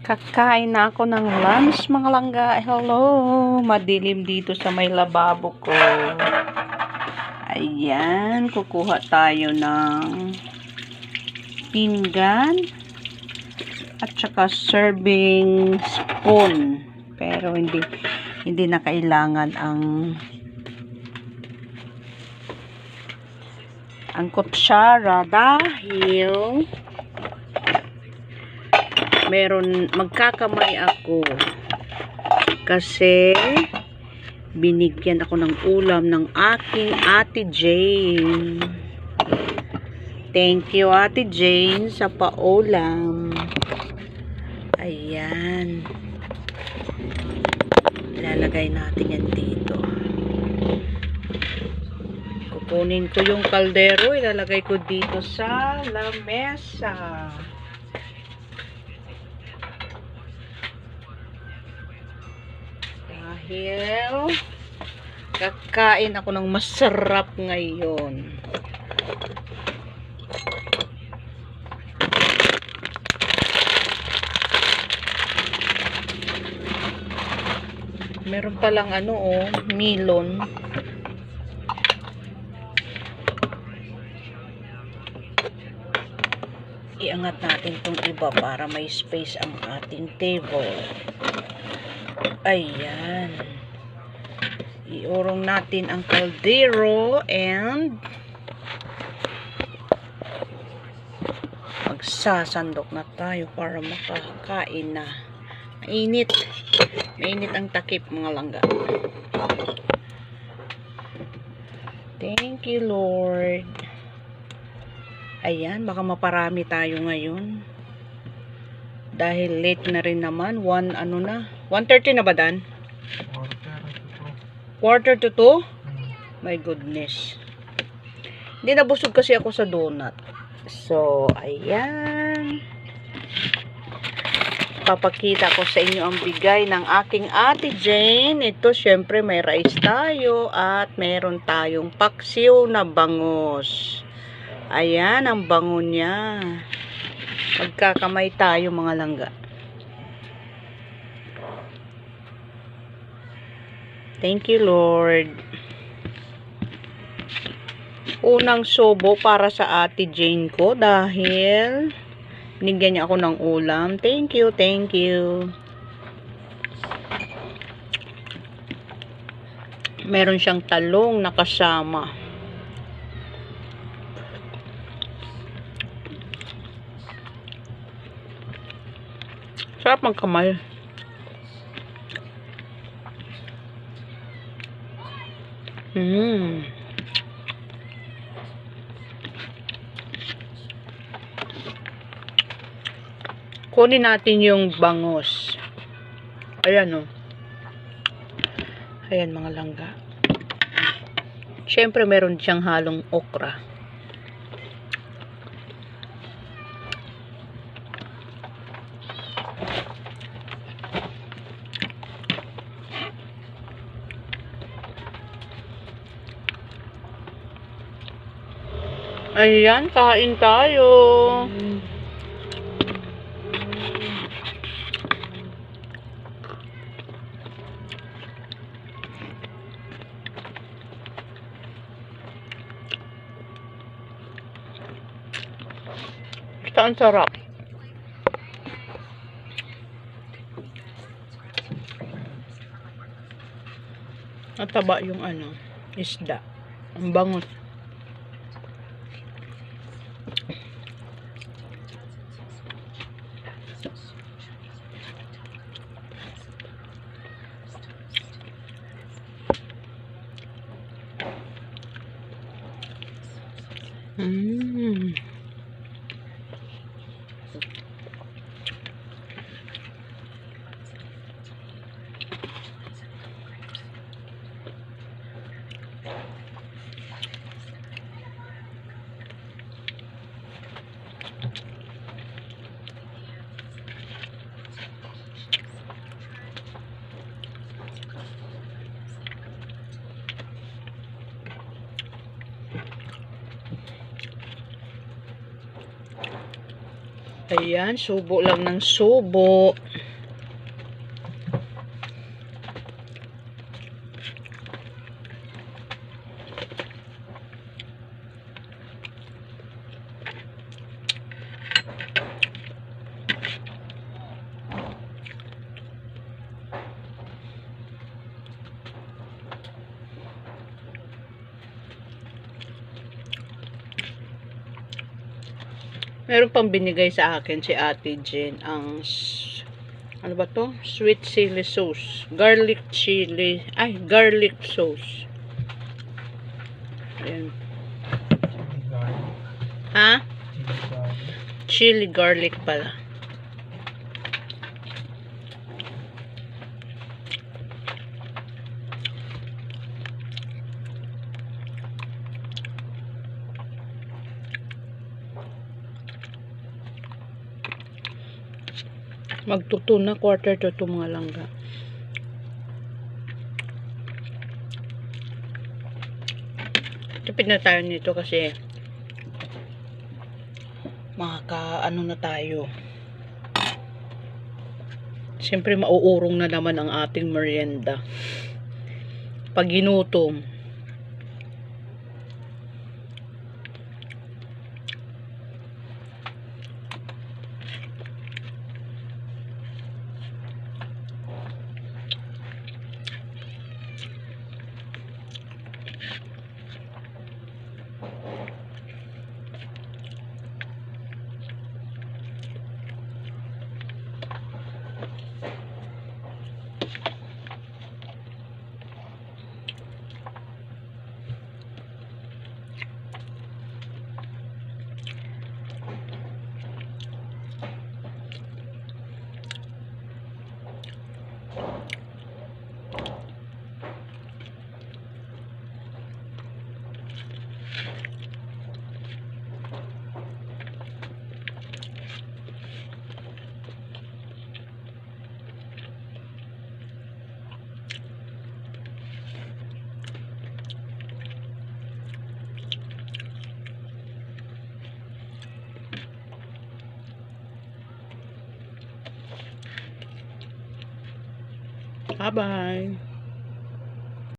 Kakain na ako ng lunch, mga langga. Hello! Madilim dito sa may lababo ko. Ayan, kukuha tayo ng pinggan at saka serving spoon. Pero hindi na kailangan ang kutsara dahil magkakamay ako kasi binigyan ako ng ulam ng aking Ate Jane. Thank you, Ate Jane, sa paulam. Ayan, ilalagay natin yan dito. Kukunin ko yung kaldero, ilalagay ko dito sa lamesa. Dahil kakain ako ng masarap ngayon. Meron palang melon. Iangat natin tong iba para may space ang ating table. Ayan. Iurong natin ang kaldero and magsasandok na tayo para makakain na. Mainit. Mainit ang takip, mga langga. Thank you, Lord. Ayan, baka maparami tayo ngayon. Dahil late na rin naman. 1:30 na ba, Dan? Quarter to 2? My goodness. Hindi nabusog kasi ako sa donut. So, ayan. Papakita ko sa inyo ang bigay ng aking Ate Jane. Ito, syempre, may rice tayo at meron tayong paksiw na bangus. Ayan, ang bango niya. Magkakamay tayo, mga langga. Thank you, Lord. Unang sobo para sa Ate Jane ko dahil binigyan niya ako ng ulam. Thank you, thank you. Meron siyang talong na kasama. Sarap magkamay. Kunin natin yung bangus. Ayan, oh. Ayan, mga langga. Siyempre, meron siyang halong okra. Ayan, kain tayo. Basta ang sarap. Nataba yung isda. Ang bangus. Ayan, subo lang ng subo. Meron pang binigay sa akin si Ate Jen ang ano ba to? Sweet chili sauce. Garlic chili. Ay, garlic sauce. Ayan. Ha? Chili garlic pala. Magtuto na, quarter to 2 mga langga. Tipid na tayo nito kasi ano na tayo. Siyempre mauurong na naman ang ating merienda. Pag ginutom. Bye-bye.